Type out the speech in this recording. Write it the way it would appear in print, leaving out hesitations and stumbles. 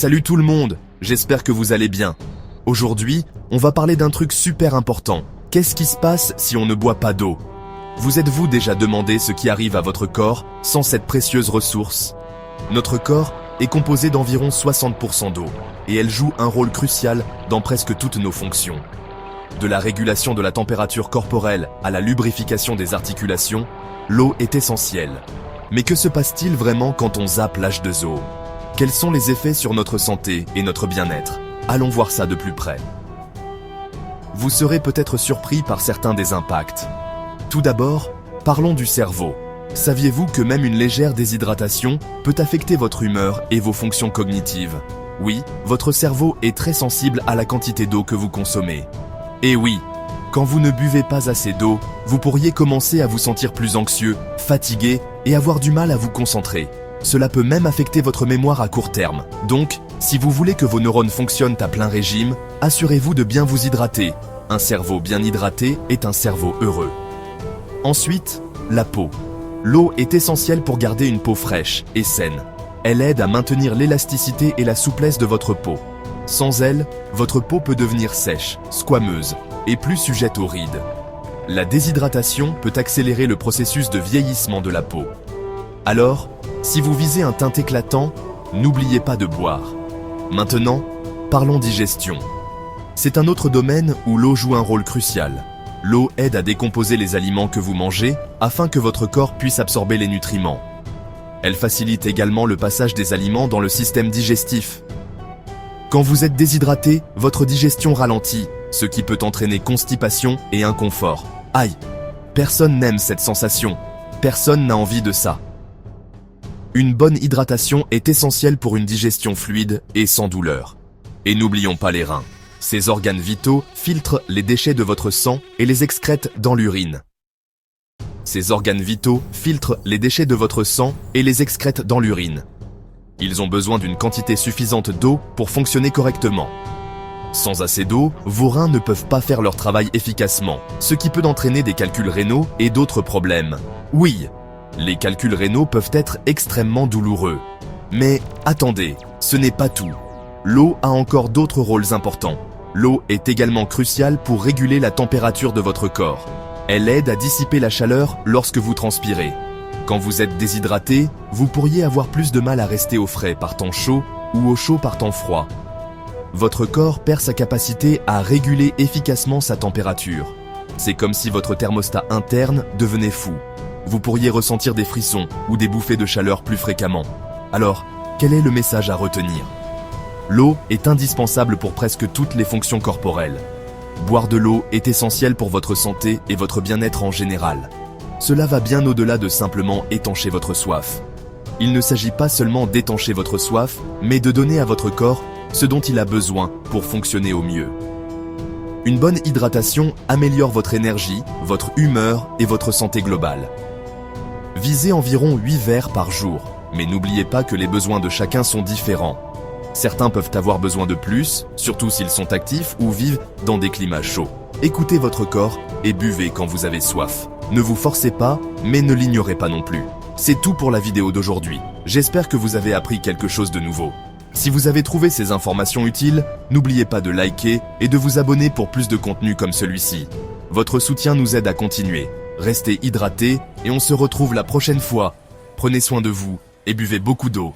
Salut tout le monde, j'espère que vous allez bien. Aujourd'hui, on va parler d'un truc super important. Qu'est-ce qui se passe si on ne boit pas d'eau? Vous êtes-vous déjà demandé ce qui arrive à votre corps sans cette précieuse ressource? Notre corps est composé d'environ 60% d'eau, et elle joue un rôle crucial dans presque toutes nos fonctions. De la régulation de la température corporelle à la lubrification des articulations, l'eau est essentielle. Mais que se passe-t-il vraiment quand on zappe l'H2O? Quels sont les effets sur notre santé et notre bien-être? Allons voir ça de plus près. Vous serez peut-être surpris par certains des impacts. Tout d'abord, parlons du cerveau. Saviez-vous que même une légère déshydratation peut affecter votre humeur et vos fonctions cognitives? Oui, votre cerveau est très sensible à la quantité d'eau que vous consommez. Et oui, quand vous ne buvez pas assez d'eau, vous pourriez commencer à vous sentir plus anxieux, fatigué et avoir du mal à vous concentrer. Cela peut même affecter votre mémoire à court terme. Donc, si vous voulez que vos neurones fonctionnent à plein régime, assurez-vous de bien vous hydrater. Un cerveau bien hydraté est un cerveau heureux. Ensuite, la peau. L'eau est essentielle pour garder une peau fraîche et saine. Elle aide à maintenir l'élasticité et la souplesse de votre peau. Sans elle, votre peau peut devenir sèche, squameuse et plus sujette aux rides. La déshydratation peut accélérer le processus de vieillissement de la peau. Alors, si vous visez un teint éclatant, n'oubliez pas de boire. Maintenant, parlons digestion. C'est un autre domaine où l'eau joue un rôle crucial. L'eau aide à décomposer les aliments que vous mangez afin que votre corps puisse absorber les nutriments. Elle facilite également le passage des aliments dans le système digestif. Quand vous êtes déshydraté, votre digestion ralentit, ce qui peut entraîner constipation et inconfort. Aïe! Personne n'aime cette sensation. Personne n'a envie de ça. Une bonne hydratation est essentielle pour une digestion fluide et sans douleur. Et n'oublions pas les reins. Ces organes vitaux filtrent les déchets de votre sang et les excrètent dans l'urine. Ces organes vitaux filtrent les déchets de votre sang et les excrètent dans l'urine. Ils ont besoin d'une quantité suffisante d'eau pour fonctionner correctement. Sans assez d'eau, vos reins ne peuvent pas faire leur travail efficacement, ce qui peut entraîner des calculs rénaux et d'autres problèmes. Oui, les calculs rénaux peuvent être extrêmement douloureux. Mais attendez, ce n'est pas tout. L'eau a encore d'autres rôles importants. L'eau est également cruciale pour réguler la température de votre corps. Elle aide à dissiper la chaleur lorsque vous transpirez. Quand vous êtes déshydraté, vous pourriez avoir plus de mal à rester au frais par temps chaud ou au chaud par temps froid. Votre corps perd sa capacité à réguler efficacement sa température. C'est comme si votre thermostat interne devenait fou. Vous pourriez ressentir des frissons ou des bouffées de chaleur plus fréquemment. Alors, quel est le message à retenir? L'eau est indispensable pour presque toutes les fonctions corporelles. Boire de l'eau est essentiel pour votre santé et votre bien-être en général. Cela va bien au-delà de simplement étancher votre soif. Il ne s'agit pas seulement d'étancher votre soif, mais de donner à votre corps ce dont il a besoin pour fonctionner au mieux. Une bonne hydratation améliore votre énergie, votre humeur et votre santé globale. Visez environ 8 verres par jour, mais n'oubliez pas que les besoins de chacun sont différents. Certains peuvent avoir besoin de plus, surtout s'ils sont actifs ou vivent dans des climats chauds. Écoutez votre corps et buvez quand vous avez soif. Ne vous forcez pas, mais ne l'ignorez pas non plus. C'est tout pour la vidéo d'aujourd'hui. J'espère que vous avez appris quelque chose de nouveau. Si vous avez trouvé ces informations utiles, n'oubliez pas de liker et de vous abonner pour plus de contenu comme celui-ci. Votre soutien nous aide à continuer. Restez hydratés et on se retrouve la prochaine fois. Prenez soin de vous et buvez beaucoup d'eau.